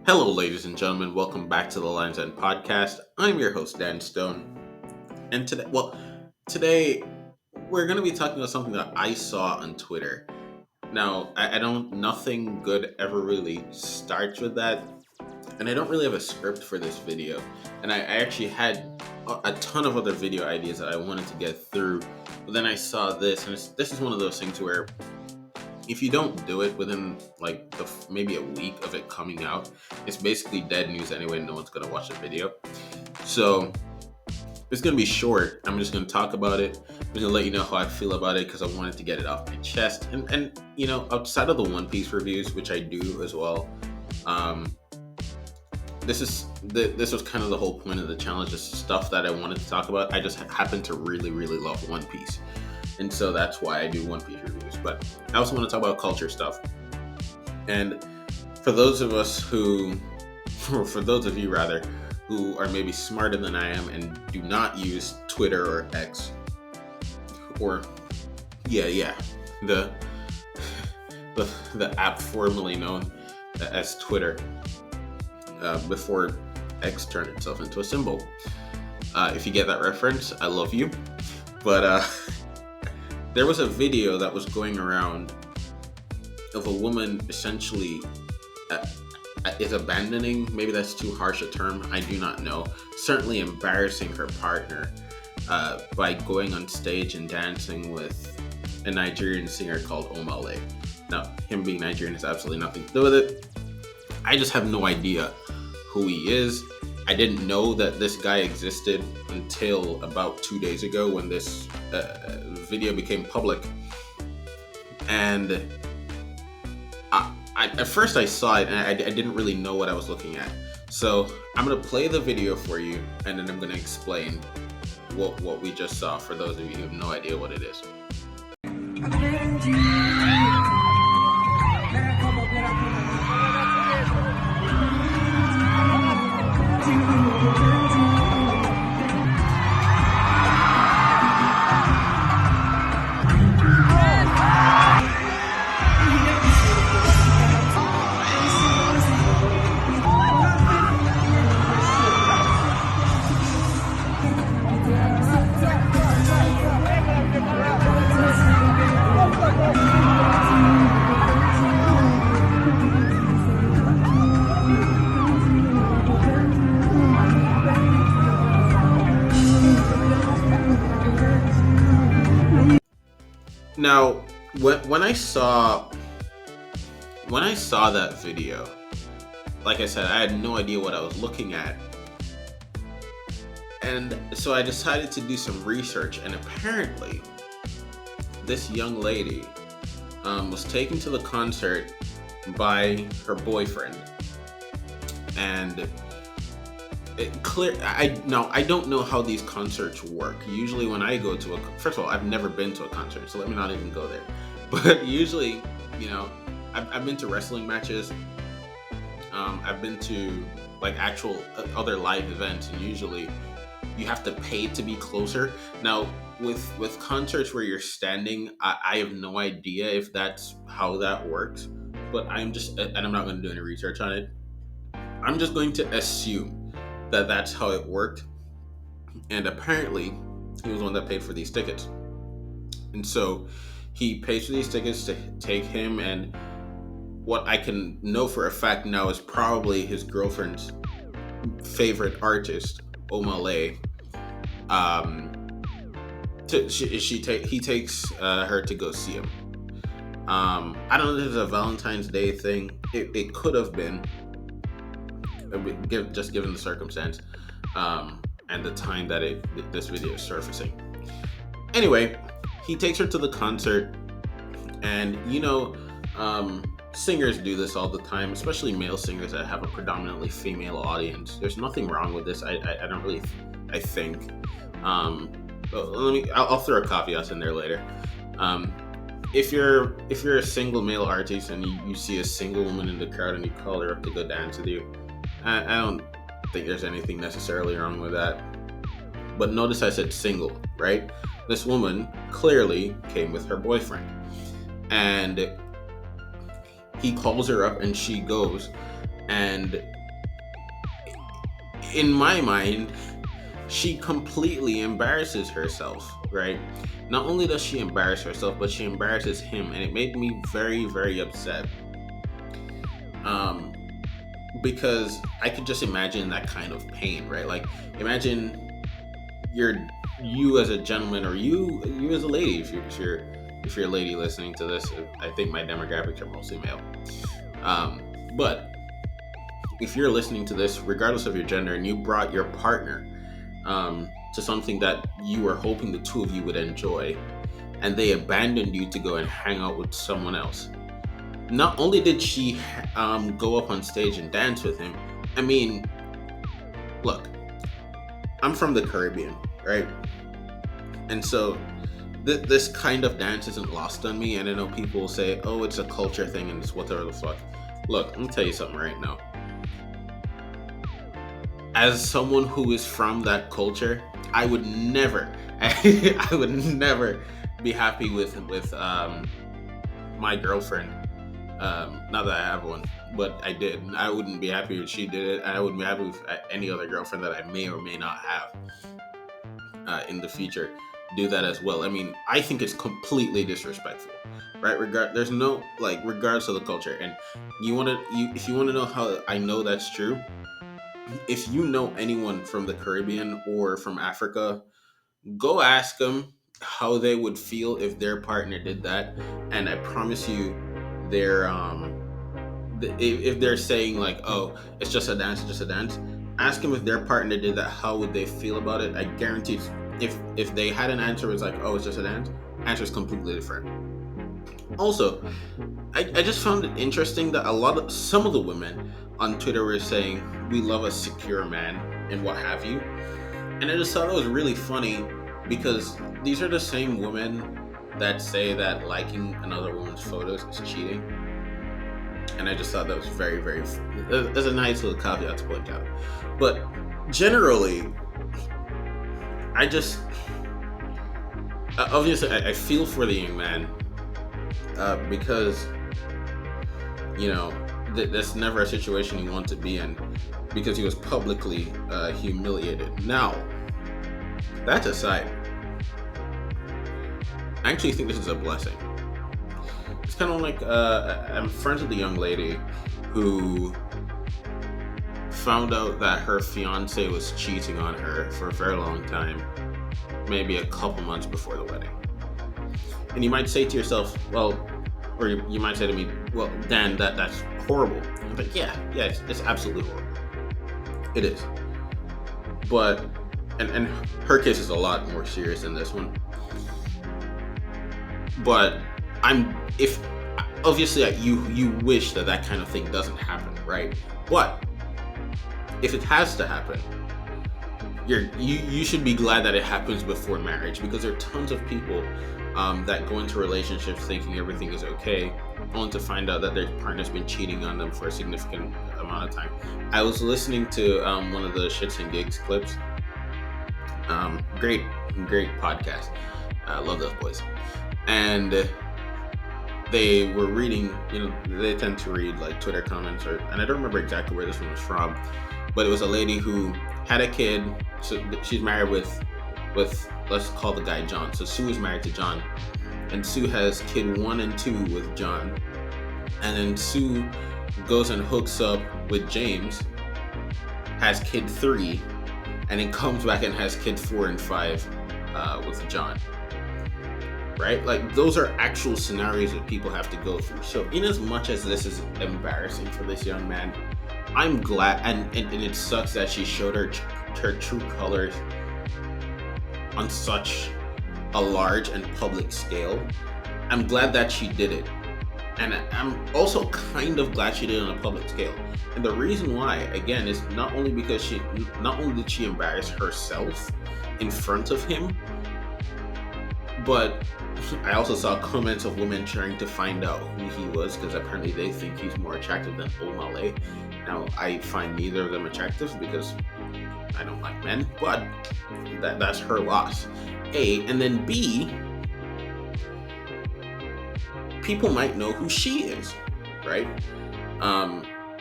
Hello, ladies and gentlemen. Welcome back to the Lines End podcast. I'm your host, Dan Stone. And today we're going to be talking about something that I saw on Twitter. Now, I don't, nothing good ever really starts with that. And I don't really have a script for this video. And I actually had a ton of other video ideas that I wanted to get through. But then I saw this, and this is one of those things where if you don't do it within like maybe a week of it coming out, it's basically dead news anyway. No one's gonna watch the video, so it's gonna be short. I'm just gonna talk about it. I'm gonna let you know how I feel about it because I wanted to get it off my chest. And outside of the One Piece reviews, which I do as well, um, this was kind of the whole point of the challenge. Just stuff that I wanted to talk about. I just happen to really love One Piece. And so that's why I do One Piece reviews. But I also want to talk about culture stuff. And for those of us who, or for those of you rather, who are maybe smarter than I am and do not use Twitter or X, or the app formerly known as Twitter, before X turned itself into a symbol. If you get that reference, I love you. But there was a video that was going around of a woman essentially is abandoning, maybe that's too harsh a term, I do not know, certainly embarrassing her partner by going on stage and dancing with a Nigerian singer called Omah. Now, him being Nigerian has absolutely nothing to do with it. I just have no idea who he is. I didn't know that this guy existed until about 2 days ago when this video became public. And at first I saw it and I didn't really know what I was looking at. So I'm going to play the video for you and then I'm going to explain what we just saw for those of you who have no idea what it is. Now, when I saw that video, like I said, I had no idea what I was looking at. And so I decided to do some research, and apparently this young lady was taken to the concert by her boyfriend. And I don't know how these concerts work. Usually when I go to first of all, I've never been to a concert, so let me not even go there. But usually, I've been to wrestling matches. I've been to like actual other live events, and usually you have to pay to be closer. Now, with concerts where you're standing, I have no idea if that's how that works. But I'm not going to do any research on it. I'm just going to assume that that's how it worked. And apparently he was the one that paid for these tickets. And so he pays for these tickets to take him, and what I can know for a fact now is probably his girlfriend's favorite artist, Omah. He takes her to go see him. I don't know if it's a Valentine's Day thing. It could have been, just given the circumstance and the time that this video is surfacing. Anyway, he takes her to the concert, and singers do this all the time, especially male singers that have a predominantly female audience. There's nothing wrong with this. I don't really, I think. I'll throw a caveat in there later. If you're a single male artist and you see a single woman in the crowd and you call her up to go dance with you, I don't think there's anything necessarily wrong with that. But notice I said single, right? This woman clearly came with her boyfriend, and he calls her up and she goes. And in my mind, she completely embarrasses herself, right? Not only does she embarrass herself, but she embarrasses him, and it made me very, very upset. Um, because I could just imagine that kind of pain, right? Like, imagine you're you as a gentleman, or you as a lady, if you're a lady listening to this. I think my demographics are mostly male. But if you're listening to this, regardless of your gender, and you brought your partner to something that you were hoping the two of you would enjoy, and they abandoned you to go and hang out with someone else. Not only did she go up on stage and dance with him, I mean, look, I'm from the Caribbean, right? And so this kind of dance isn't lost on me. And I know people will say, oh, it's a culture thing and it's whatever the fuck. Look, let me tell you something right now. As someone who is from that culture, I would never, I would never be happy with my girlfriend. Not that I have one, but I did. I wouldn't be happy if she did it. And I wouldn't be happy with any other girlfriend that I may or may not have in the future do that as well. I mean, I think it's completely disrespectful, right? There's no, like, regardless of the culture. And if you want to know how I know that's true, if you know anyone from the Caribbean or from Africa, go ask them how they would feel if their partner did that. And I promise you, they're if they're saying like, oh, it's just a dance, ask them if their partner did that, how would they feel about it. I guarantee if they had an answer was like, oh, it's just a dance, answer is completely different. Also, I just found it interesting that some of the women on Twitter were saying, we love a secure man and what have you. And I just thought it was really funny, because these are the same women that say that liking another woman's photos is cheating. And I just thought that was very, very, that's a nice little caveat to point out. But generally, I just, obviously, I feel for the young man, because, you know, that's never a situation you want to be in, because he was publicly humiliated. Now, that aside, I actually think this is a blessing. It's kind of like, I'm friends with a young lady who found out that her fiance was cheating on her for a very long time, maybe a couple months before the wedding. And you might say to yourself, well, or you might say to me, well, Dan, that's horrible. I'm like, yeah, it's absolutely horrible. It is. But, and her case is a lot more serious than this one. But if obviously you wish that kind of thing doesn't happen, right? But if it has to happen, you should be glad that it happens before marriage, because there are tons of people that go into relationships thinking everything is okay, only to find out that their partner's been cheating on them for a significant amount of time. I was listening to one of the Shits and Gigs clips. Great podcast. I love those boys. And they were reading, they tend to read like Twitter comments, and I don't remember exactly where this one was from, but it was a lady who had a kid. So she's married with let's call the guy John. So Sue is married to John, and Sue has kid 1 and 2 with John, and then Sue goes and hooks up with James, has kid 3, and then comes back and has kid 4 and 5 with John. Right? Like, those are actual scenarios that people have to go through. So in as much as this is embarrassing for this young man, I'm glad, and it sucks that she showed her true colors on such a large and public scale. I'm glad that she did it. And I'm also kind of glad she did it on a public scale. And the reason why, again, is not only did she embarrass herself in front of him, but I also saw comments of women trying to find out who he was, because apparently they think he's more attractive than Omah. Now, I find neither of them attractive because I don't like men, but that's her loss. A, and then B, people might know who she is, right?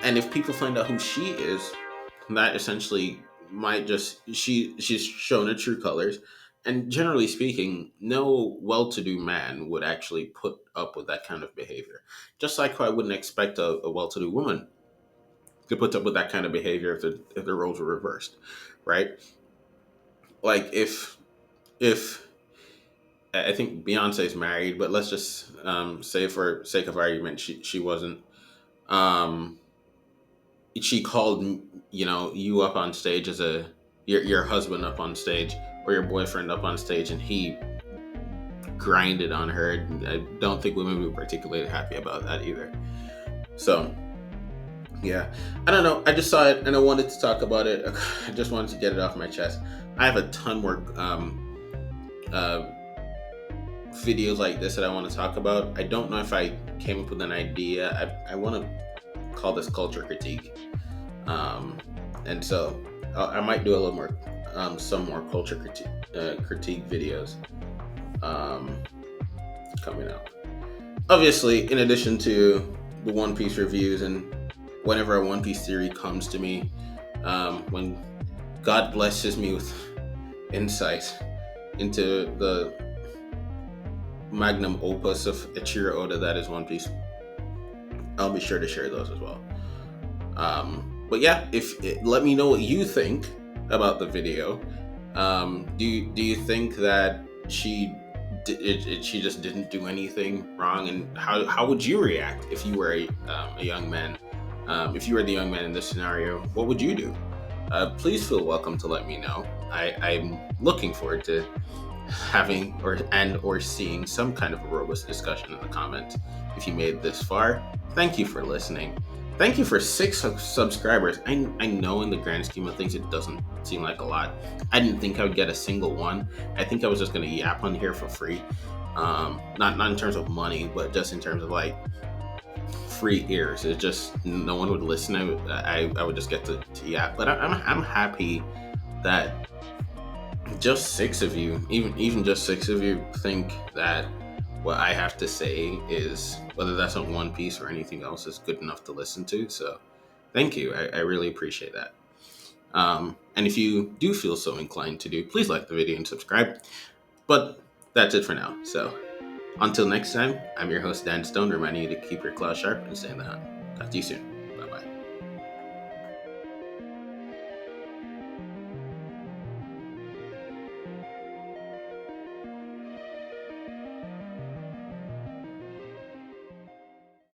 And if people find out who she is, that essentially might just she's shown her true colors. And generally speaking, no well-to-do man would actually put up with that kind of behavior. Just like how I wouldn't expect a well-to-do woman to put up with that kind of behavior if the roles were reversed, right? Like if I think Beyonce's married, but let's just say for sake of argument, she wasn't. Um, she called you up on stage as your husband up on stage or your boyfriend up on stage, and he grinded on her. I don't think women would be particularly happy about that either. So yeah, I don't know. I just saw it and I wanted to talk about it. I just wanted to get it off my chest. I have a ton more uh, videos like this that I want to talk about. I don't know if I came up with an idea. I want to call this culture critique. Um, and so I might do a little more, some more culture critique videos um, coming out. Obviously, in addition to the One Piece reviews, and whenever a One Piece theory comes to me, when God blesses me with insight into the magnum opus of Ichiro Oda that is One Piece, I'll be sure to share those as well. But yeah, let me know what you think about the video. Do you think that she just didn't do anything wrong, and how would you react if you were a young man? If you were the young man in this scenario, what would you do? Please feel welcome to let me know. I'm looking forward to having or seeing some kind of a robust discussion in the comments. If you made it this far, thank you for listening. Thank you for 6 subscribers. I know in the grand scheme of things, it doesn't seem like a lot. I didn't think I would get a single one. I think I was just going to yap on here for free. Not in terms of money, but just in terms of like free ears. It's just no one would listen. I would just get to yap. But I'm happy that just 6 of you, even just 6 of you, think that what I have to say is, whether that's on One Piece or anything else, is good enough to listen to. So thank you. I really appreciate that. And if you do feel so inclined to do, please like the video and subscribe. But that's it for now. So until next time, I'm your host, Dan Stone, reminding you to keep your claws sharp and stay in the hunt. Talk to you soon.